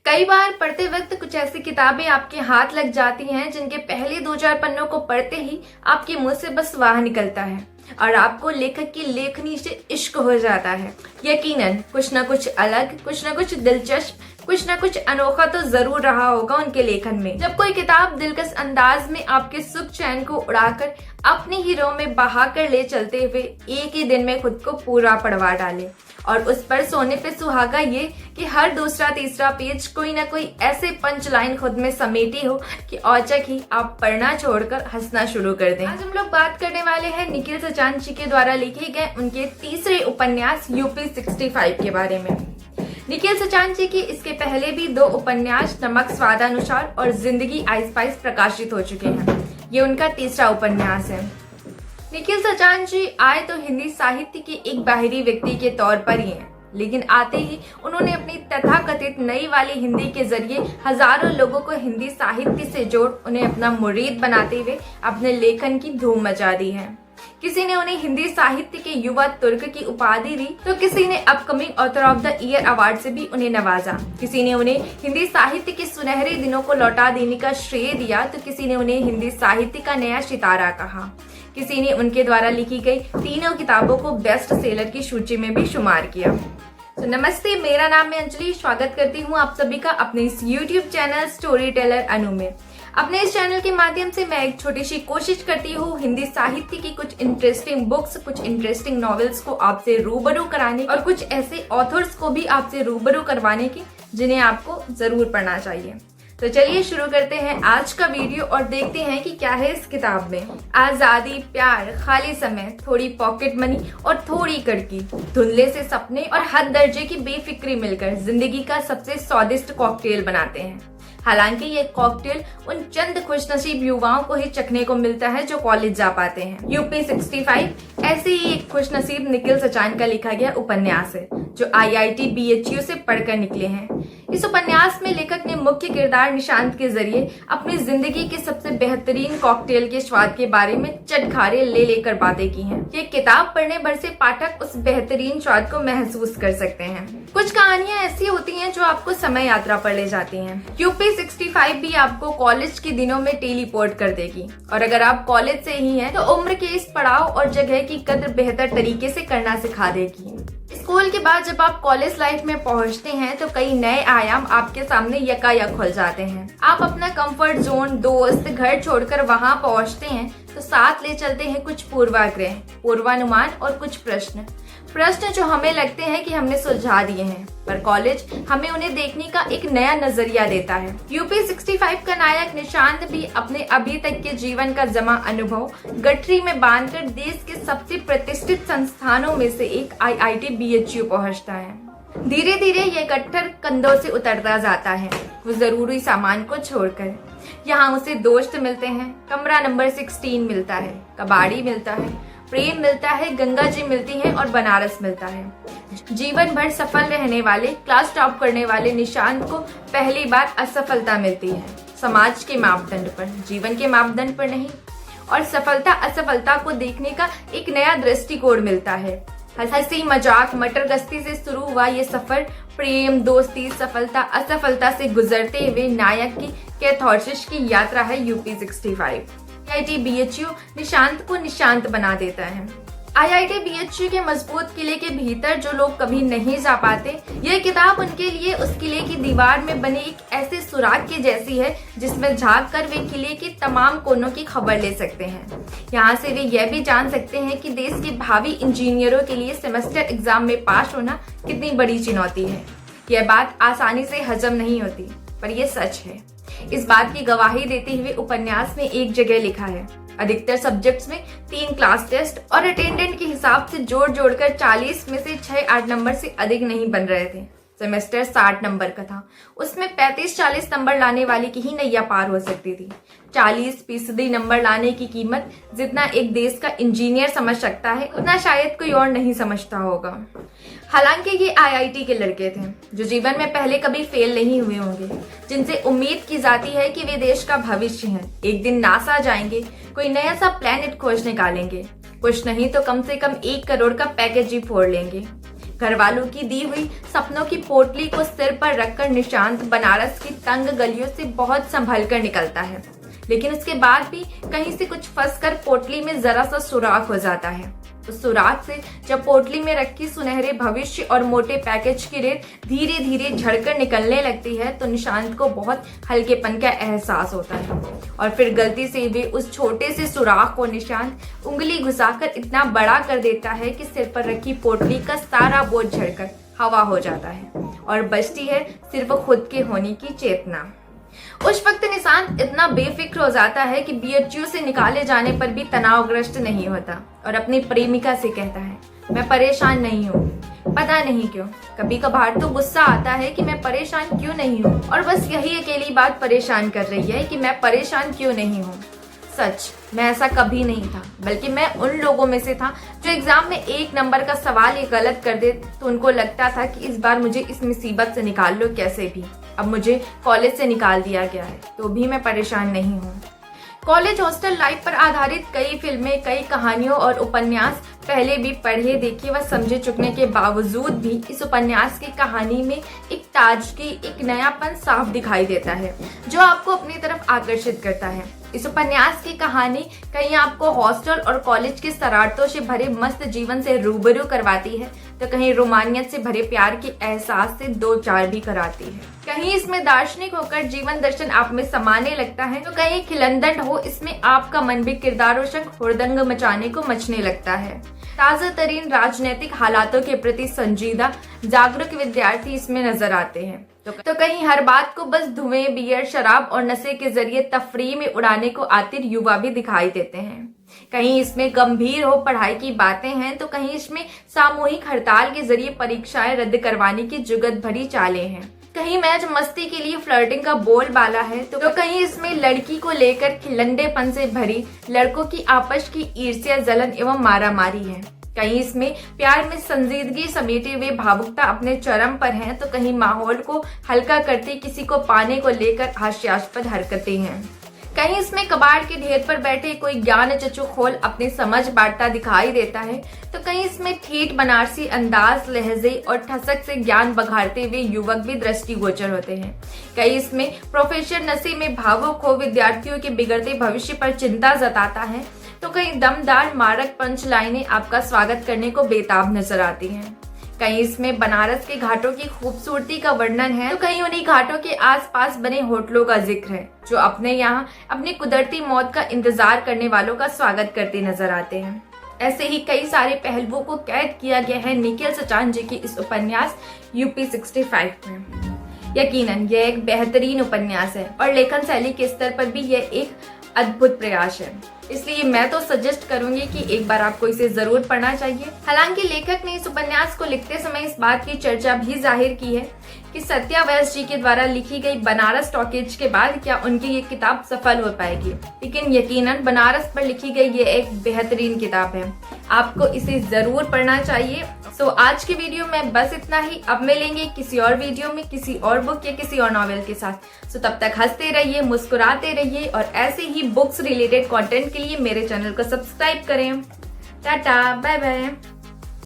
कई बार पढ़ते वक्त कुछ ऐसी किताबें आपके हाथ लग जाती हैं जिनके पहले 2-4 पन्नों को पढ़ते ही आपके मुंह से बस वाह निकलता है और आपको लेखक की लेखनी से इश्क हो जाता है। यकीनन कुछ ना कुछ अलग, कुछ ना कुछ दिलचस्प, कुछ ना कुछ अनोखा तो जरूर रहा होगा उनके लेखन में। जब कोई किताब दिलकश अंदाज में आपके सुख चैन को उड़ाकर अपने हीरो में बहा कर ले चलते हुए एक ही दिन में खुद को पूरा पढ़वा डाले और उस पर सोने पे सुहागा ये कि हर दूसरा तीसरा पेज कोई ना कोई ऐसे पंच लाइन खुद में समेटी हो कि औचक ही आप पढ़ना छोड़कर हंसना शुरू कर दें। आज हम लोग बात करने वाले हैं निखिल सचान जी के द्वारा लिखे गए उनके तीसरे उपन्यास यूपी 65 के बारे में। निखिल सचान जी की इसके पहले भी 2 उपन्यास नमक स्वादानुसार और जिंदगी आइस पाइस प्रकाशित हो चुके हैं। ये उनका तीसरा उपन्यास है। निखिल सचान जी आए तो हिंदी साहित्य के एक बाहरी व्यक्ति के तौर पर ही हैं, लेकिन आते ही उन्होंने अपनी तथाकथित नई वाली हिंदी के जरिए हजारों लोगों को हिंदी साहित्य से जोड़ उन्हें अपना मुरीद बनाते हुए अपने लेखन की धूम मचा दी है। किसी ने उन्हें हिंदी साहित्य के युवा तुर्क की उपाधि दी तो किसी ने upcoming author of the year award से भी उन्हें नवाजा। किसी ने उन्हें हिंदी साहित्य के सुनहरे दिनों को लौटा देने का श्रेय दिया तो किसी ने उन्हें हिंदी साहित्य का नया सितारा कहा। किसी ने उनके द्वारा लिखी गई तीनों किताबों को बेस्ट सेलर की सूची में भी शुमार किया। तो नमस्ते, मेरा नाम है अंजलि। स्वागत करती हूँ आप सभी का अपने इस यूट्यूब चैनल स्टोरी टेलर अनु में। अपने इस चैनल के माध्यम से मैं एक छोटी सी कोशिश करती हूँ हिंदी साहित्य की कुछ इंटरेस्टिंग बुक्स, कुछ इंटरेस्टिंग नॉवेल्स को आपसे रूबरू कराने और कुछ ऐसे ऑथर्स को भी आपसे रूबरू करवाने की जिन्हें आपको जरूर पढ़ना चाहिए। तो चलिए शुरू करते हैं आज का वीडियो और देखते हैं कि क्या है इस किताब में। आजादी, प्यार, खाली समय, थोड़ी पॉकेट मनी और थोड़ी कड़की, धुंधले से सपने और हद दर्जे की बेफिक्री मिलकर जिंदगी का सबसे स्वादिष्ट कॉकटेल बनाते हैं। हालांकि ये कॉकटेल उन चंद खुशनसीब युवाओं को ही चखने को मिलता है जो कॉलेज जा पाते हैं। यूपी 65 ऐसे ही एक खुशनसीब निखिल सचान का लिखा गया उपन्यास है जो IIT BHU से पढ़कर निकले हैं। इस उपन्यास में लेखक ने मुख्य किरदार निशांत के जरिए अपनी जिंदगी के सबसे बेहतरीन कॉकटेल के स्वाद के बारे में चटखारे ले लेकर बातें की हैं। ये किताब पढ़ने भर से पाठक उस बेहतरीन स्वाद को महसूस कर सकते हैं। कुछ कहानियां ऐसी होती हैं जो आपको समय यात्रा पर ले जाती हैं। यूपी 65 भी आपको कॉलेज के दिनों में टेलीपोर्ट कर देगी और अगर आप कॉलेज से ही हैं तो उम्र के इस पड़ाव और जगह की कद्र बेहतर तरीके से करना सिखा देगी। स्कूल के बाद जब आप कॉलेज लाइफ में पहुंचते हैं तो कई नए आयाम आपके सामने यकायक खुल जाते हैं। आप अपना कंफर्ट जोन, दोस्त, घर छोड़कर वहां पहुंचते हैं तो साथ ले चलते हैं कुछ पूर्वाग्रह, पूर्वानुमान और कुछ प्रश्न जो हमें लगते हैं कि हमने सुलझा दिए हैं, पर कॉलेज हमें उन्हें देखने का एक नया नजरिया देता है। यूपी 65 का नायक निशांत भी अपने अभी तक के जीवन का जमा अनुभव गठरी में बांधकर देश के सबसे प्रतिष्ठित संस्थानों में से एक IIT BHU पहुंचता है। धीरे धीरे ये गट्ठर कंधों से उतरता जाता है, वो जरूरी सामान को छोड़कर। यहाँ उसे दोस्त मिलते हैं, कमरा नंबर 16 मिलता है, कबाड़ी मिलता है, प्रेम मिलता है, गंगा जी मिलती है और बनारस मिलता है। जीवन भर सफल रहने वाले, क्लास टॉप करने वाले निशांत को पहली बार असफलता मिलती है, समाज के मापदंड पर, जीवन के मापदंड पर नहीं। और सफलता असफलता को देखने का एक नया दृष्टिकोण मिलता है। हंसी मजाक मटर गश्ती से शुरू हुआ ये सफर प्रेम, दोस्ती, सफलता असफलता से गुजरते हुए नायक की कैथार्सिस की यात्रा है यूपी 65। IIT BHU निशांत को निशांत बना देता है। IIT BHU के मजबूत किले के भीतर जो लोग कभी नहीं जा पाते, यह किताब उनके लिए उस किले की दीवार में बने एक ऐसे सुराग के जैसी है जिसमें झांक कर वे किले के तमाम कोनों की खबर ले सकते हैं। यहाँ से वे यह भी जान सकते हैं कि देश के भावी इंजीनियरों के लिए सेमेस्टर एग्जाम में पास होना कितनी बड़ी चुनौती है। यह बात आसानी से हजम नहीं होती, पर यह सच है। इस बात की गवाही देते हुए उपन्यास में एक जगह लिखा है, अधिकतर सब्जेक्ट्स में 3 क्लास टेस्ट और अटेंडेंट के हिसाब से जोड़कर 40 में से 6-8 नंबर से अधिक नहीं बन रहे थे। सेमेस्टर 60 नंबर का था, उसमें 35-40 नंबर लाने वाले की ही नैया पार हो सकती थी। 40% नंबर लाने की कीमत जितना एक देश का इंजीनियर समझ सकता है उतना शायद कोई और नहीं समझता होगा। हालांकि ये IIT के लड़के थे जो जीवन में पहले कभी फेल नहीं हुए होंगे, जिनसे उम्मीद की जाती है कि वे देश का भविष्य हैं। एक दिन नासा जाएंगे, कोई नया सा प्लेनेट खोज निकालेंगे, कुछ नहीं तो कम से कम 1 करोड़ का पैकेज ही फोड़ लेंगे। घर वालों की दी हुई सपनों की पोटली को सिर पर रखकर निशांत बनारस की तंग गलियों से बहुत संभल कर निकलता है, लेकिन उसके बाद भी कहीं से कुछ फंसकर पोटली में जरा सा सुराख हो जाता है। उस सुराख से जब पोटली में रखी सुनहरे भविष्य और मोटे पैकेज की रेत धीरे धीरे झड़कर निकलने लगती है तो निशांत को बहुत हल्केपन का एहसास होता है और फिर गलती से वे उस छोटे से सुराख को निशांत उंगली घुसाकर इतना बड़ा कर देता है कि सिर पर रखी पोटली का सारा बोझ झड़कर हवा हो जाता है और बचती है सिर्फ खुद के होने की चेतना। उस वक्त निशांत इतना बेफिक्र हो जाता है कि बीएचयू से निकाले जाने पर भी तनावग्रस्त नहीं होता और अपनी प्रेमिका से कहता है, मैं परेशान नहीं हूँ। पता नहीं क्यों कभी कभार तो गुस्सा आता है कि मैं परेशान क्यों नहीं हूँ और बस यही अकेली बात परेशान कर रही है कि मैं परेशान क्यों नहीं हूँ। सच मैं ऐसा कभी नहीं था, बल्कि मैं उन लोगों में से था जो एग्जाम में 1 नंबर का सवाल ही गलत कर दे तो उनको लगता था कि इस बार मुझे इस मुसीबत से निकाल लो कैसे भी। अब मुझे कॉलेज से निकाल दिया गया है तो भी मैं परेशान नहीं हूँ। कॉलेज हॉस्टल लाइफ पर आधारित कई फिल्में, कई कहानियों और उपन्यास पहले भी पढ़े, देखे व समझे चुकने के बावजूद भी इस उपन्यास की कहानी में एक ताजगी, एक नयापन साफ दिखाई देता है जो आपको अपनी तरफ आकर्षित करता है। इस उपन्यास की कहानी कहीं आपको हॉस्टल और कॉलेज के शरारतों से भरे मस्त जीवन से रूबरू करवाती है तो कहीं रोमानियत से भरे प्यार के एहसास से 2-4 भी कराती है। कहीं इसमें दार्शनिक होकर जीवन दर्शन आप में समाने लगता है तो कहीं खिलंदड़ हो इसमें आपका मन भी किरदारों संग हुड़दंग मचाने को मचने लगता है। ताजा तरीन राजनीतिक हालातों के प्रति संजीदा जागरूक विद्यार्थी इसमें नजर आते हैं तो कहीं हर बात को बस धुएं, बियर, शराब और नशे के जरिए तफरीह में उड़ाने को आतिर युवा भी दिखाई देते हैं। कहीं इसमें गंभीर हो पढ़ाई की बातें हैं तो कहीं इसमें सामूहिक हड़ताल के जरिए परीक्षाएं रद्द करवाने की जुगत भरी चालें हैं। कहीं मैच मस्ती के लिए फ्लर्टिंग का बोलबाला है तो कहीं इसमें लड़की को लेकर खिलंडेपन से भरी लड़कों की आपस की ईर्ष्या, जलन एवं मारामारी है। कहीं इसमें प्यार में संजीदगी समेटे हुए भावुकता अपने चरम पर है तो कहीं माहौल को हल्का करती किसी को पाने को लेकर हास्यास्पद हरकतें हैं। कहीं इसमें कबाड़ के ढेर पर बैठे कोई ज्ञान चचुखोल अपनी समझ बांटता दिखाई देता है तो कहीं इसमें ठेठ बनारसी अंदाज, लहजे और ठसक से ज्ञान बघाड़ते हुए युवक भी दृष्टिगोचर होते हैं। कहीं इसमें प्रोफेसर नशे में भावुक हो विद्यार्थियों के बिगड़ते भविष्य पर चिंता जताता है तो कहीं दमदार मारक पंच लाइनें आपका स्वागत करने को बेताब नजर आती हैं। कहीं इसमें बनारस के घाटों की खूबसूरती का वर्णन है तो कहीं उन्हीं घाटों के आसपास बने होटलों का जिक्र है जो अपने यहाँ अपनी कुदरती मौत का इंतजार करने वालों का स्वागत करते नजर आते हैं। ऐसे ही कई सारे पहलुओं को कैद किया गया है निखिल सचान जी की इस उपन्यास यूपी 65 में। यकीनन यह एक बेहतरीन उपन्यास है और लेखन शैली के स्तर पर भी यह एक अद्भुत प्रयास है, इसलिए मैं तो सजेस्ट करूंगी कि एक बार आपको इसे जरूर पढ़ना चाहिए। हालांकि लेखक ने इस उपन्यास को लिखते समय इस बात की चर्चा भी जाहिर की है कि सत्या व्यास जी के द्वारा लिखी गई बनारस टॉकीज के बाद क्या उनकी ये किताब सफल हो पाएगी, लेकिन यकीनन बनारस पर लिखी गई ये एक बेहतरीन किताब है, आपको इसे जरूर पढ़ना चाहिए। सो आज की वीडियो में बस इतना ही। अब मिलेंगे किसी और वीडियो में किसी और बुक या किसी और नॉवेल के साथ। सो तब तक हंसते रहिए, मुस्कुराते रहिए और ऐसे ही बुक्स रिलेटेड कंटेंट के लिए मेरे चैनल को सब्सक्राइब करें। Tata, bye bye.